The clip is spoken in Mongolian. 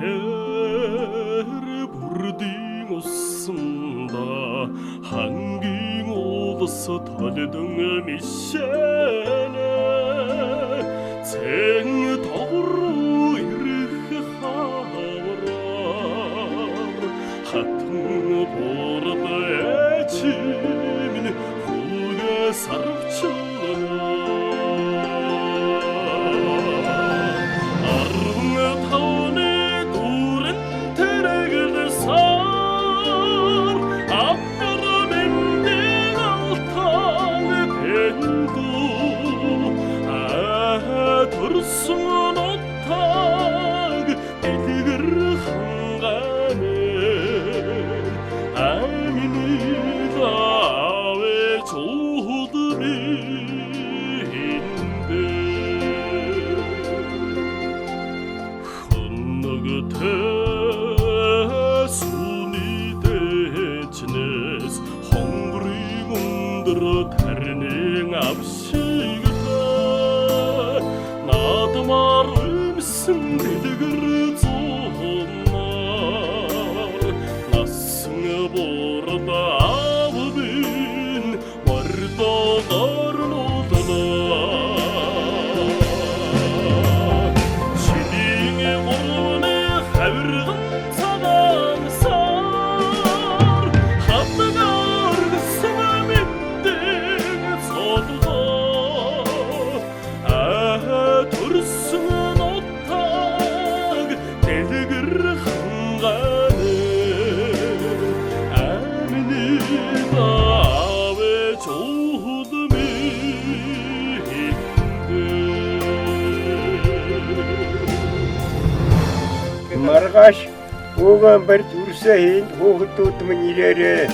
Цэнхэр бүрдийн усанда хангийн улс толдон мишэнэ цэн тогруу ирэх хавраар хатан борд эчимэн хүүгээ сарвчана Төрсөн утаг дэлгэр хангааны амины давэ чууд биндэ хоногтэй сүний дэчнэс хонгорыг өндөр тарны авшиг Надмар өмсөн дэлгэр зуунаар насан борд авбин мордоор нуулнаа Чиний орны хавирган цагаансаар хатгаар сэмэдэн цодгоо Төрсөн утаг дэлгэр хангааны амины давэ чууд биндэ Маргааш уугаан барьж үрсэ хийнд хүүхдүүд минь ирээрээ